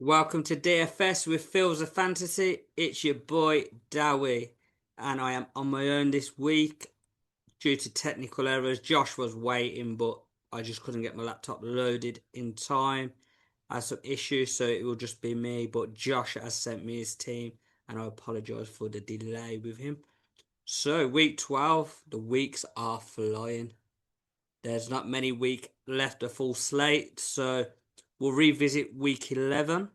Welcome to DFS with Phil's of Fantasy. It's your boy Dowie, and I am on my own this week due to technical errors. Josh was waiting, but I just couldn't get my laptop loaded in time. I had some issues, so it will just be me. But Josh has sent me his team, and I apologise for the delay with him. So, week 12, the weeks are flying. There's not many weeks left, a full slate, so we'll revisit week 11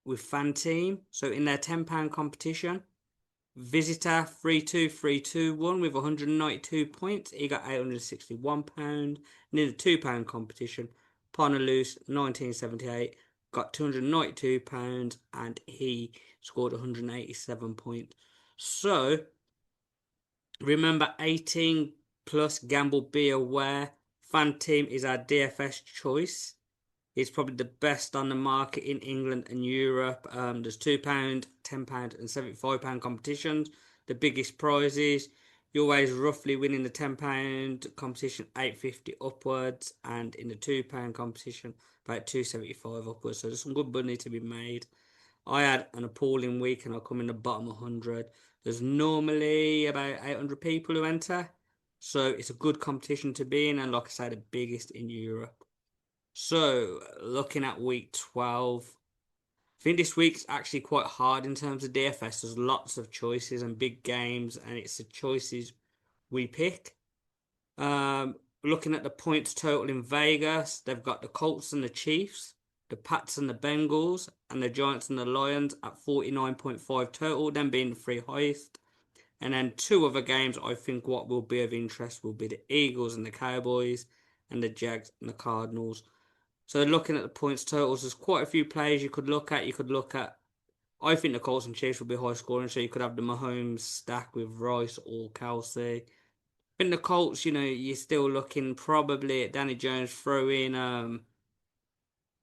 with fanteam. So in their £10 competition, visitor 32321 with 192 points. He got £861. And in the £2 competition, Ponaloose 1978 got £292 and he scored 187 points. So remember, 18 plus, gamble, be aware. Fanteam is our DFS choice. It's probably the best on the market in England and Europe. There's £2, £10 and £75 competitions. The biggest prizes, you're always roughly winning the £10 competition £850 upwards, and in the £2 competition about £275 upwards. So there's some good money to be made. I had an appalling week and I come in the bottom 100. There's normally about 800 people who enter. So it's a good competition to be in, and like I say, the biggest in Europe. So, looking at week 12, I think this week's actually quite hard in terms of DFS. There's lots of choices and big games, and it's the choices we pick. Looking at the points total in Vegas, they've got the Colts and the Chiefs, the Pats and the Bengals, and the Giants and the Lions at 49.5 total, them being the three highest. And then two other games I think what will be of interest will be the Eagles and the Cowboys, and the Jags and the Cardinals. So looking at the points totals, there's quite a few players you could look at. I think the Colts and Chiefs will be high scoring, so you could have the Mahomes stack with Rice or Kelsey. I think the Colts, you're still looking probably at Danny Jones, throw in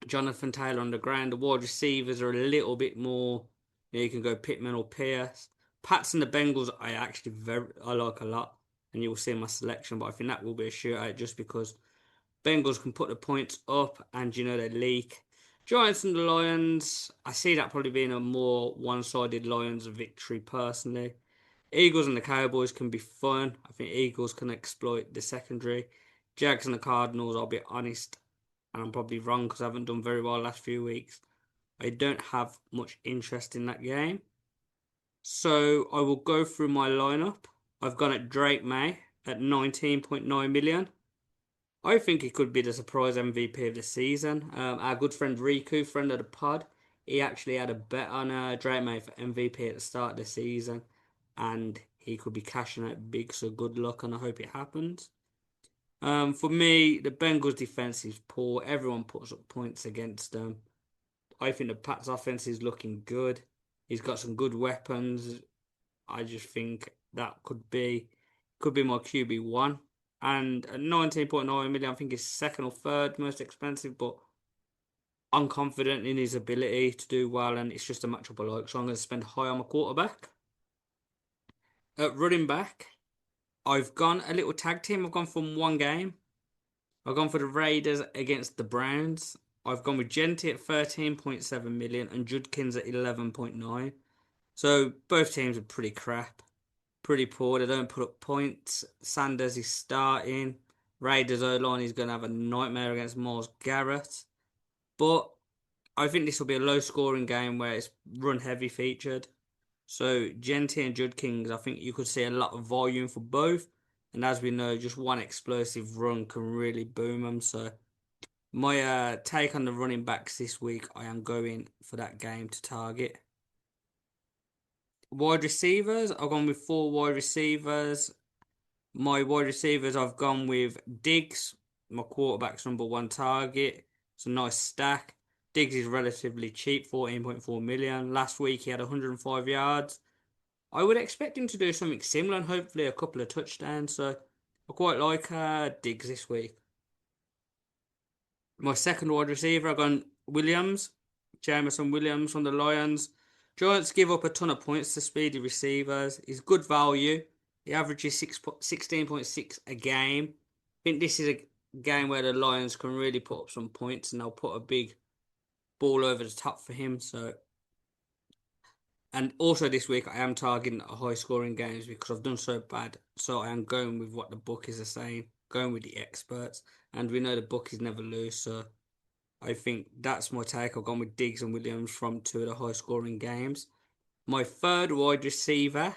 Jonathan Taylor on the ground. The wide receivers are a little bit more, you can go Pittman or Pierce. Pats and the Bengals, I like a lot, and you'll see my selection, but I think that will be a shootout just because Bengals can put the points up and they leak. Giants and the Lions, I see that probably being a more one-sided Lions victory personally. Eagles and the Cowboys can be fun. I think Eagles can exploit the secondary. Jags and the Cardinals, I'll be honest, and I'm probably wrong because I haven't done very well last few weeks. I don't have much interest in that game. So I will go through my lineup. I've gone at Drake May at 19.9 million. I think he could be the surprise MVP of the season. Our good friend Riku, friend of the pod, he actually had a bet on Drake May for MVP at the start of the season, and he could be cashing out big. So good luck, and I hope it happens. For me, the Bengals' defense is poor. Everyone puts up points against them. I think the Pats' offense is looking good. He's got some good weapons. I just think that could be my QB1. And at 19.9 million, I think he's second or third most expensive, but I'm confident in his ability to do well, and it's just a matchup I like. So I'm going to spend high on my quarterback. At running back, I've gone a little tag team. I've gone from one game. I've gone for the Raiders against the Browns. I've gone with Genti at 13.7 million and Judkins at 11.9. So both teams are pretty crap. Pretty poor. They don't put up points. Sanders is starting. Raiders O-line is going to have a nightmare against Myles Garrett. But I think this will be a low scoring game where it's run heavy featured. So Genti and Judkins, I think you could see a lot of volume for both. And as we know, just one explosive run can really boom them. So my take on the running backs this week, I am going for that game to target. Wide receivers, I've gone with four wide receivers. My wide receivers, I've gone with Diggs, my quarterback's number one target. It's a nice stack. Diggs is relatively cheap, 14.4 million. Last week he had 105 yards. I would expect him to do something similar and hopefully a couple of touchdowns. So I quite like Diggs this week. My second wide receiver, I've gone Williams, Jameson Williams from the Lions. Giants give up a ton of points to speedy receivers. He's good value. He averages 16.6 a game. I think this is a game where the Lions can really put up some points and they'll put a big ball over the top for him. So, and also this week I am targeting high scoring games because I've done so bad. So I am going with what the bookies are saying, going with the experts, and we know the bookies never lose. So I think that's my take. I've gone with Diggs and Williams from two of the high scoring games. My third wide receiver,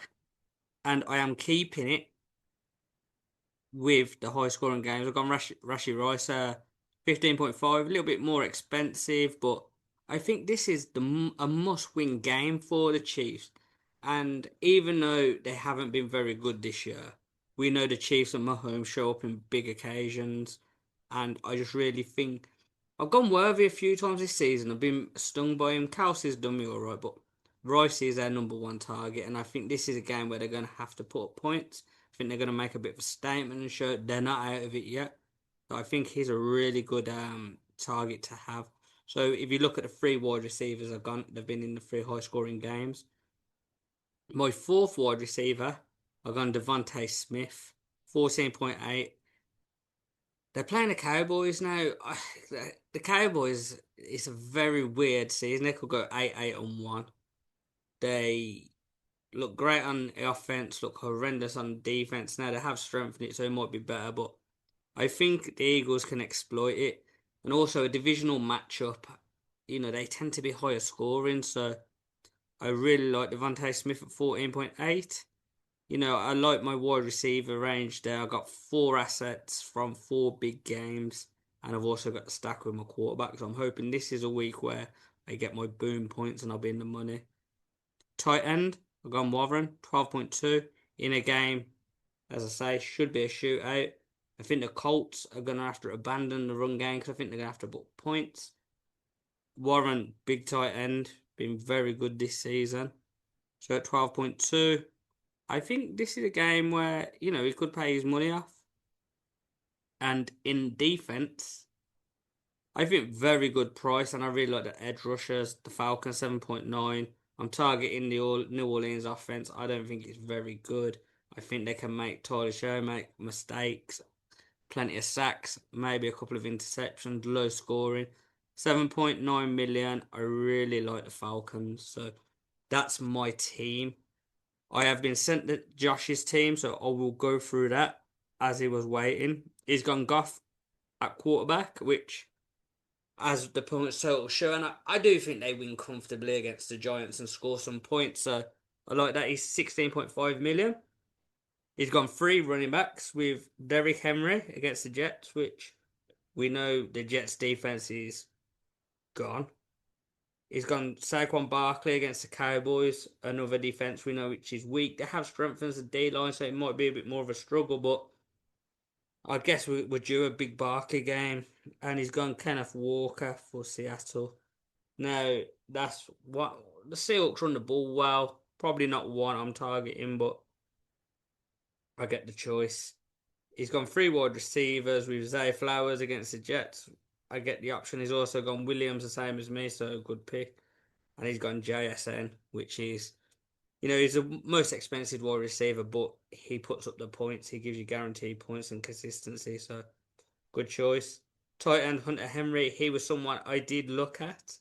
and I am keeping it with the high scoring games. I've gone Rashi Rice, 15.5, a little bit more expensive, but I think this is a must win game for the Chiefs. And even though they haven't been very good this year, we know the Chiefs and Mahomes show up in big occasions. And I just really think I've gone Worthy a few times this season. I've been stung by him. Kelsey's done me alright, but Rice is their number one target. And I think this is a game where they're going to have to put up points. I think they're going to make a bit of a statement and show they're not out of it yet. So I think he's a really good target to have. So if you look at the three wide receivers they've been in the three high scoring games. My fourth wide receiver, I've gone Devontae Smith, 14.8. They're playing the Cowboys now. The Cowboys, it's a very weird season. They could go 8-1. They look great on the offense, look horrendous on defense. Now they have strengthened it, so it might be better, but I think the Eagles can exploit it. And also a divisional matchup, they tend to be higher scoring, so I really like Devontae Smith at 14.8. I like my wide receiver range there. I got four assets from four big games, and I've also got a stack with my quarterback. So I'm hoping this is a week where I get my boom points and I'll be in the money. Tight end, I've gone Warren, 12.2 in a game. As I say, should be a shootout. I think the Colts are going to have to abandon the run game because I think they're going to have to put points. Warren, big tight end, been very good this season. So at 12.2. I think this is a game where, he could pay his money off. And in defense, I think very good price, and I really like the edge rushers. The Falcons 7.9. I'm targeting the New Orleans offense. I don't think it's very good. I think they can make Tyler Show make mistakes, plenty of sacks, maybe a couple of interceptions, low scoring. 7.9 million. I really like the Falcons. So that's my team. I have been sent to Josh's team, so I will go through that as he was waiting. He's gone Goff at quarterback, which, as the points total show, and I do think they win comfortably against the Giants and score some points, so I like that. He's 16.5 million. He's gone three running backs with Derrick Henry against the Jets, which we know the Jets defense is gone. He's gone Saquon Barkley against the Cowboys, another defense we know which is weak. They have strengthened the D line, so it might be a bit more of a struggle, but I guess we're due a big Barkley game. And he's gone Kenneth Walker for Seattle. Now, that's what the Seahawks run the ball well. Probably not one I'm targeting, but I get the choice. He's gone three wide receivers with Zay Flowers against the Jets. I get the option. He's also gone Williams, the same as me, so a good pick. And he's gone JSN, which is, he's the most expensive wide receiver, but he puts up the points. He gives you guaranteed points and consistency, so good choice. Tight end Hunter Henry, he was someone I did look at.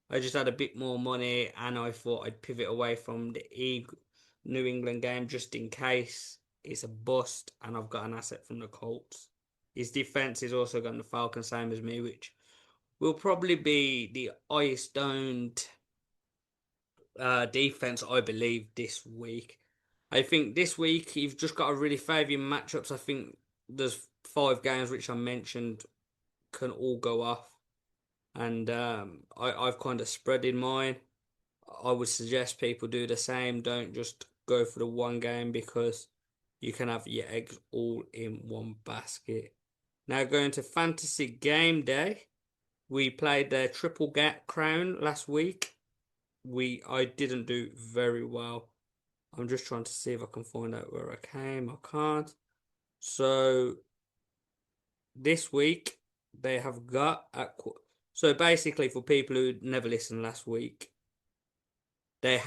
I just had a bit more money, and I thought I'd pivot away from the New England game just in case it's a bust, and I've got an asset from the Colts. His defense is also got the Falcons, same as me, which will probably be the highest owned defense, I believe, this week. I think this week you've just got to really favour your matchups. I think there's 5 games which I mentioned can all go off, and I've kind of spread in mine. I would suggest people do the same. Don't just go for the one game because you can have your eggs all in one basket. Now going to fantasy game day. We played the triple crown last week. I didn't do very well. I'm just trying to see if I can find out where I came. I can't. So this week they have got so basically for people who never listened last week, they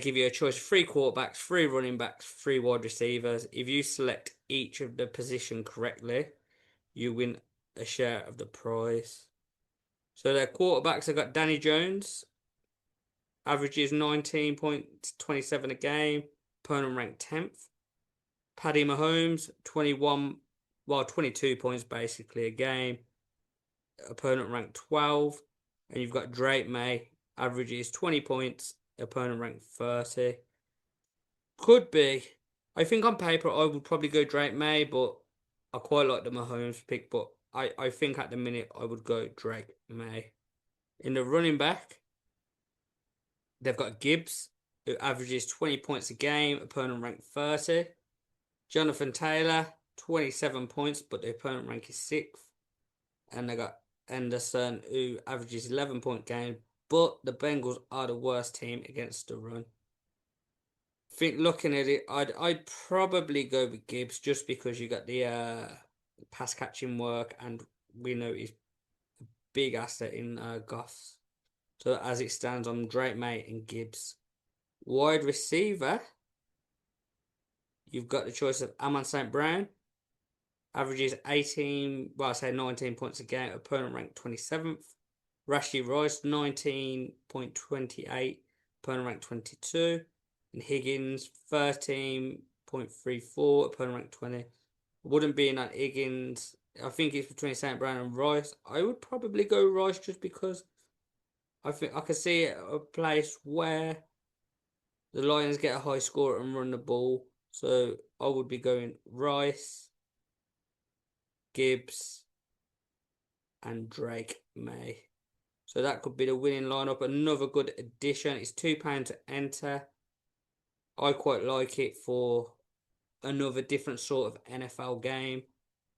give you a choice of 3 quarterbacks, 3 running backs, 3 wide receivers. If you select each of the position correctly, you win a share of the prize. So their quarterbacks have got Danny Jones, averages 19.27 a game, opponent ranked 10th. Paddy Mahomes, 22 points basically a game, opponent ranked 12. And you've got Drake May, averages 20 points, opponent ranked 30. Could be. I think on paper I would probably go Drake May, but I quite like the Mahomes pick. But I think at the minute I would go Drake May. In the running back, they've got Gibbs, who averages 20 points a game, opponent ranked 30. Jonathan Taylor, 27 points, but the opponent rank is 6th. And they got Anderson, who averages 11-point game, but the Bengals are the worst team against the run. I think looking at it, I'd probably go with Gibbs just because you got the pass catching work, and we know he's a big asset in Goff's. So as it stands, on Drake May and Gibbs. Wide receiver, you've got the choice of Amon St. Brown, averages 18, well, I say 19 points a game, opponent ranked 27th. Rashee Rice, 19.28, opponent ranked 22. And Higgins, 13.34, opponent ranked 20. Wouldn't be in that Higgins. I think it's between St. Brown and Rice. I would probably go Rice just because I think I could see a place where the Lions get a high score and run the ball. So I would be going Rice, Gibbs, and Drake May. So that could be the winning lineup. Another good addition. It's £2 to enter. I quite like it for another different sort of NFL game.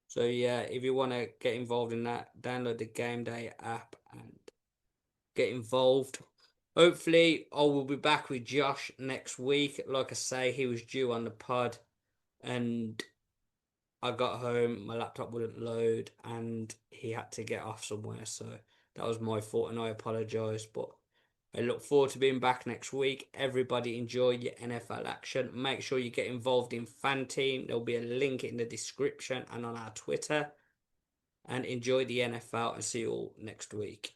So yeah, if you want to get involved in that, download the Game Day app and get involved. Hopefully, I will be back with Josh next week. Like I say, he was due on the pod, and I got home, my laptop wouldn't load, and he had to get off somewhere. So that was my fault, and I apologise. But I look forward to being back next week. Everybody enjoy your NFL action. Make sure you get involved in fanteam. There'll be a link in the description and on our Twitter. And enjoy the NFL, and see you all next week.